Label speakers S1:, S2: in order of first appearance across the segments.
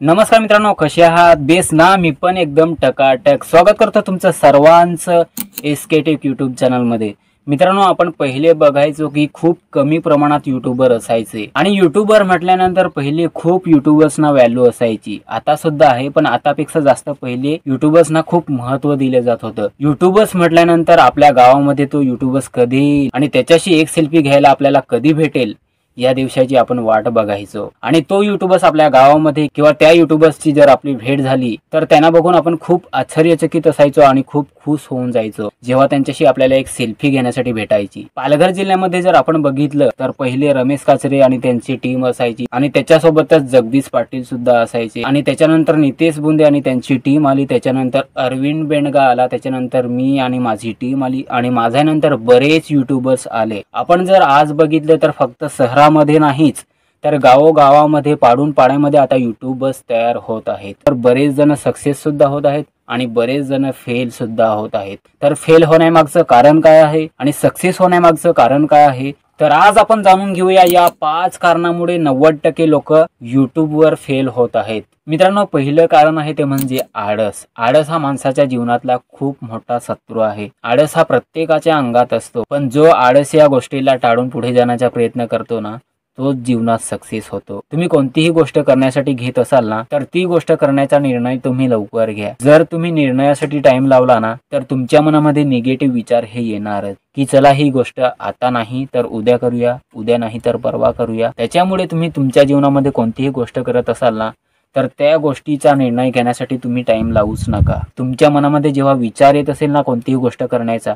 S1: नमस्कार मित्रांनो, कसे आहात? बेस ना? मी पण एकदम टकाटक स्वागत करतो तुमचं सर्वांचं एसकेटेक यूट्यूब चॅनलमध्ये। मित्रांनो, आपण पहिले बघायचो की खूप कमी प्रमाणात युट्यूबर असायचे आणि युट्यूबर म्हटल्यानंतर पहिले खूप युट्यूबर्सना व्हॅल्यू असायची, आता सुद्धा आहे, पण आतापेक्षा जास्त पहिले युट्यूबर्सना खूप महत्त्व दिले जात होतं। युट्यूबर्स म्हटल्यानंतर आपल्या गावामध्ये तो युट्यूबर्स कधी येईल आणि त्याच्याशी एक सेल्फी घ्यायला आपल्याला कधी भेटेल या दिवसाची आपण वाट बघायचो। आणि तो युट्यूबर्स आपल्या गावामध्ये किंवा त्या युट्यूबर्सची जर आपली भेट झाली तर त्यांना बघून आपण खूप आश्चर्यचकित असायचो आणि खूप खुश होऊन जायचो जेव्हा त्यांच्याशी आपल्याला एक सेल्फी घेण्यासाठी भेटायची। पालघर जिल्ह्यामध्ये जर आपण बघितलं तर पहिले रमेश काचरे आणि त्यांची टीम असायची आणि त्याच्यासोबतच जगदीश पाटील सुद्धा असायचे आणि त्याच्यानंतर नितेश बुंदे आणि त्यांची टीम आली, त्याच्यानंतर अरविंद बेंडगा आला, त्याच्यानंतर मी आणि माझी टीम आली आणि माझ्यानंतर बरेच युट्यूबर्स आले। आपण जर आज बघितलं तर फक्त शहरामध्ये नाहीच तर गावोगावामध्ये पाडून पाड्यामध्ये आता युट्यूबर्स तयार होत आहेत। तर बरेच जण सक्सेस सुद्धा होत आहेत आणि बरेच जण फेल सुद्धा होत आहेत। तर फेल होण्यामागचं कारण काय आहे आणि सक्सेस होण्यामागचं कारण काय आहे, तर आज आपण जाणून घेऊया या 5 कारणामुळे 90% लोक युट्यूबवर फेल होत आहेत। मित्रांनो, पहिलं कारण आहे ते म्हणजे आळस। आळस हा माणसाच्या जीवनातला खूप मोठा शत्रू आहे। आळस हा प्रत्येकाच्या अंगात असतो, पण जो आळस या गोष्टीला टाळून पुढे जाण्याचा प्रयत्न करतो ना, तो जीवनात सक्सेस होतो। तुम्ही कोणतीही गोष्ट करण्यासाठी घेत असाल ना, तर ती गोष्ट करण्याचा निर्णय तुम्ही लवकर घ्या। जर तुम्ही निर्णयासाठी टाइम लावला ना, तर तुमच्या मनामध्ये निगेटिव्ह विचार हे येणारच की चला ही गोष्ट आता नाही तर उद्या करूया, उद्या नाही तर परवा करूया। त्याच्यामुळे तुम्ही तुमच्या जीवनामध्ये कोणतीही गोष्ट करत असाल ना, तर त्या गोष्टीचा निर्णय घेण्यासाठी तुम्ही टाइम लावूच नका। तुमच्या मनामध्ये जेव्हा विचार येत असेल ना कोणतीही गोष्ट करण्याचा,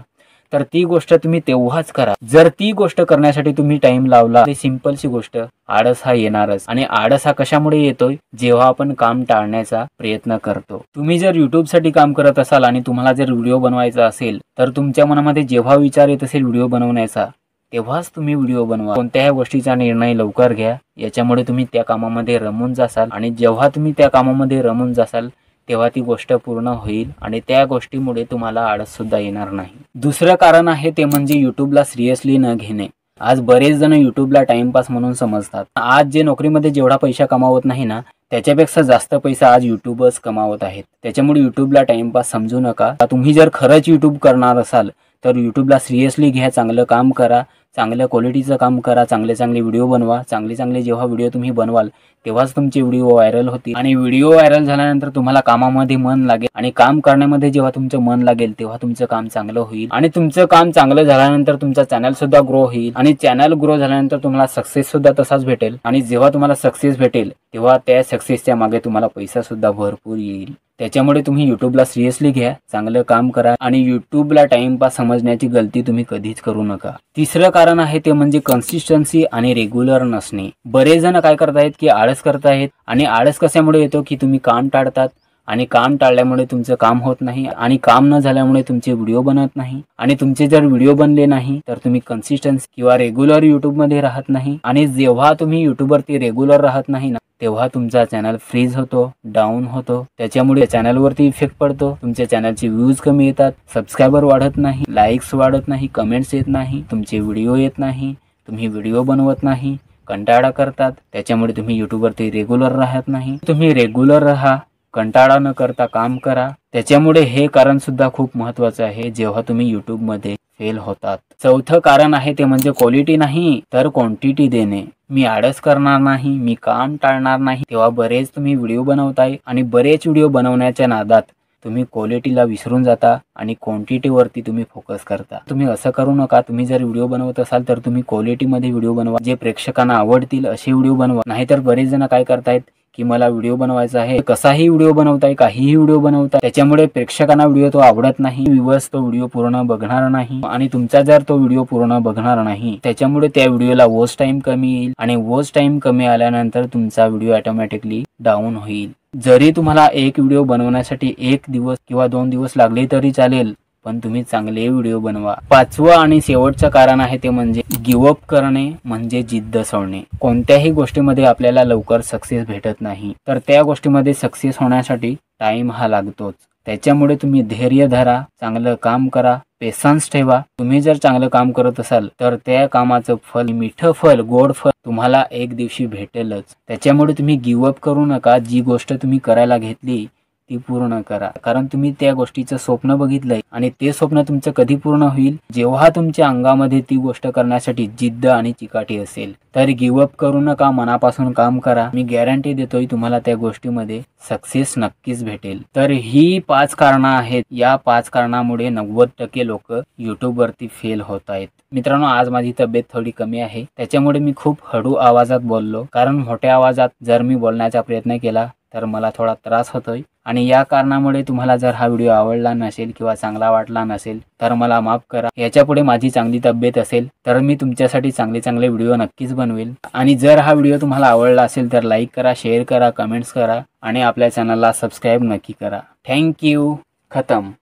S1: तर ती गोष्ट तुम्ही तेव्हाच करा। जर ती गोष्ट करण्यासाठी तुम्ही टाइम लावला, ती सिंपलची गोष्ट, आळस हा येणारच। आणि आळस हा कशामुळे येतोय, जेव्हा आपण काम टाळण्याचा प्रयत्न करतो। तुम्ही जर युट्यूब साठी काम करत असाल आणि तुम्हाला जर व्हिडिओ बनवायचा असेल, तर तुमच्या मनामध्ये जेव्हा विचार येत असेल व्हिडिओ बनवण्याचा, तेव्हाच तुम्ही व्हिडिओ बनवा। कोणत्याही गोष्टीचा निर्णय लवकर घ्या, याच्यामुळे तुम्ही त्या कामामध्ये रमून जासाल आणि जेव्हा तुम्ही त्या कामामध्ये रमून जासाल तेव्हा ती गोष्ट पूर्ण होईल आणि त्या गोष्टीमुळे तुम्हाला आळस सुद्धा येणार नाही। दुसरं कारण आहे ते म्हणजे युट्यूबला सिरियसली न घेणे। आज बरेच जण युट्यूबला टाइमपास म्हणून समजतात। आज जे नोकरीमध्ये जेवढा पैसा कमावत नाही ना, त्याच्यापेक्षा जास्त पैसा आज युट्यूबर्स कमावत आहेत। त्याच्यामुळे युट्यूबला टाइमपास समजू नका। तुम्ही जर खरंच युट्यूब करणार असाल तर युट्यूबला सिरियसली घ्या, चांगलं काम करा, चांगल्या क्वालिटीचं काम करा, चांगले चांगले व्हिडिओ बनवा। चांगले जेव्हा व्हिडिओ तुम्ही बनवाल तेव्हाच तुमचे व्हिडिओ व्हायरल होतील आणि व्हिडिओ व्हायरल झाल्यानंतर तुम्हाला कामामध्ये मन लागेल आणि काम करण्यामध्ये जेव्हा तुमचं मन लागेल तेव्हा तुमचं काम चांगलं होईल आणि तुमचं काम चांगलं झाल्यानंतर तुमचा चॅनल सुद्धा ग्रो होईल आणि चॅनल ग्रो झाल्यानंतर तुम्हाला सक्सेस सुद्धा तसाच भेटेल आणि जेव्हा तुम्हाला सक्सेस भेटेल तेव्हा त्या सक्सेसच्या मागे तुम्हाला पैसा सुद्धा भरपूर येईल। त्याच्यामुळे तुम्ही युट्यूबला सिरियसली घ्या, चांगलं काम करा आणि युट्यूबला टाइमपास समजण्याची गलती तुम्ही कधीच करू नका। तिसरं कारण आहे ते म्हणजे कन्सिस्टन्सी आणि रेग्युलर नसणे। बरेच जण काय करतायत की आळस करतायत आणि आळस कशामुळे येतो की तुम्ही काम टाळतात आणि काम टाळल्यामुळे तुमचं काम होत नाही आणि काम न झाल्यामुळे तुमचे व्हिडिओ बनत नाही आणि तुमचे जर व्हिडिओ बनले नाही तर तुम्ही कन्सिस्टन्सी किंवा रेग्युलर युट्यूब मध्ये राहत नाही आणि जेव्हा तुम्ही युट्यूबवरती रेग्युलर राहत नाही ना, तेव्हा तुमचा चॅनल फ्रीज होतो, डाऊन होतो। त्याच्यामुळे चॅनलवरती इफेक्ट पडतो, तुमच्या चॅनलचे व्ह्यूज कमी येतात, सबस्क्रायबर वाढत नाही, लाईक्स वाढत नाही, कमेंट्स येत नाही, तुमचे व्हिडिओ येत नाही, तुम्ही व्हिडिओ बनवत नाही, कंटाळा करतात। त्याच्यामुळे तुम्ही युट्यूबवरती रेग्युलर राहत नाही। तुम्ही रेग्युलर राहा, कंटाळा न करता काम करा। त्याच्यामुळे हे कारण सुद्धा खूप महत्त्वाचं आहे जेव्हा तुम्ही युट्यूब मध्ये फेल होतात। चौथं कारण आहे ते म्हणजे क्वालिटी नाही तर क्वांटिटी देणे। मी आळस करणार नाही, मी काम टाळणार नाही, तेव्हा बरेच तुम्ही व्हिडिओ बनवताय आणि बरेच व्हिडिओ बनवण्याच्या नादात तुम्ही क्वालिटीला विसरून जाता आणि क्वांटिटीवरती तुम्ही फोकस करता। तुम्ही असं करू नका। तुम्ही जर व्हिडिओ बनवत असाल तर तुम्ही क्वालिटीमध्ये व्हिडिओ बनवा, जे प्रेक्षकांना आवडतील असे व्हिडिओ बनवा। नाहीतर बरेच जण काय करतायत की मला व्हिडिओ बनवायचा आहे, कसाही व्हिडिओ बनवताय, काहीही व्हिडिओ बनवताय, त्याच्यामुळे प्रेक्षकांना व्हिडिओ तो आवडत नाही, व्ह्यूअर्स तो व्हिडिओ पूर्ण बघणार नाही आणि तुमचा जर तो व्हिडिओ पूर्ण बघणार नाही त्याच्यामुळे त्या व्हिडिओला वॉच टाइम कमी येईल आणि वॉच टाइम कमी आल्यानंतर तुमचा व्हिडिओ ऑटोमॅटिकली डाऊन होईल। जरी तुम्हाला एक व्हिडिओ बनवण्यासाठी 1 दिवस किंवा 2 दिवस लागले तरी चालेल, पण तुम्ही चांगले व्हिडिओ बनवा। पाचवं आणि शेवटचं कारण आहे ते म्हणजे गिव्ह अप करणे म्हणजे जिद्द सोडणे। कोणत्याही गोष्टीमध्ये आपल्याला लवकर सक्सेस भेटत नाही, तर त्या गोष्टीमध्ये सक्सेस होण्यासाठी टाइम हा लागतोच। त्याच्यामुळे तुम्ही धैर्य धरा, चांगलं काम करा, पेशन्स ठेवा. तुम्ही जर चांगलं काम करत असाल तर त्या कामाचं फल, मिठं फल, गोड फल तुम्हाला एक दिवशी भेटेलच. त्याच्यामुळे तुम्ही गिव्ह अप करू नका. जी गोष्ट तुम्ही करायला घेतली ती पूर्ण करा, कारण तुम्ही त्या गोष्टीचं स्वप्न बघितलंय आणि ते स्वप्न तुमचं कधी पूर्ण होईल, जेव्हा तुमच्या अंगामध्ये ती गोष्ट करण्यासाठी जिद्द आणि चिकाटी असेल. तर गिव्ह अप करू नका, मनापासून काम करा. मी गॅरंटी देतोय तुम्हाला त्या गोष्टीमध्ये सक्सेस नक्कीच भेटेल. तर ही 5 कारणं आहेत. या 5 कारणामुळे 90% लोक युट्यूब वरती फेल होत आहेत. मित्रांनो, आज माझी तब्येत थोडी कमी आहे, त्याच्यामुळे मी खूप हळू आवाजात बोललो, कारण मोठ्या आवाजात जर मी बोलण्याचा प्रयत्न केला तर मला थोडा त्रास होतोय. आणि या कारणामुळे तुम्हाला जर हा व्हिडिओ आवडला नसेल किंवा चांगला वाटला नसेल तर मला माफ करा. याच्यापुढे माझी चांगली तब्येत असेल तर मी तुमच्यासाठी चांगले व्हिडिओ नक्कीच बनवेल. आणि जर हा व्हिडिओ तुम्हाला आवडला असेल तर लाईक करा, शेअर करा, कमेंट्स करा आणि आपल्या चॅनलला सबस्क्राईब नक्की करा. थँक्यू. खतम.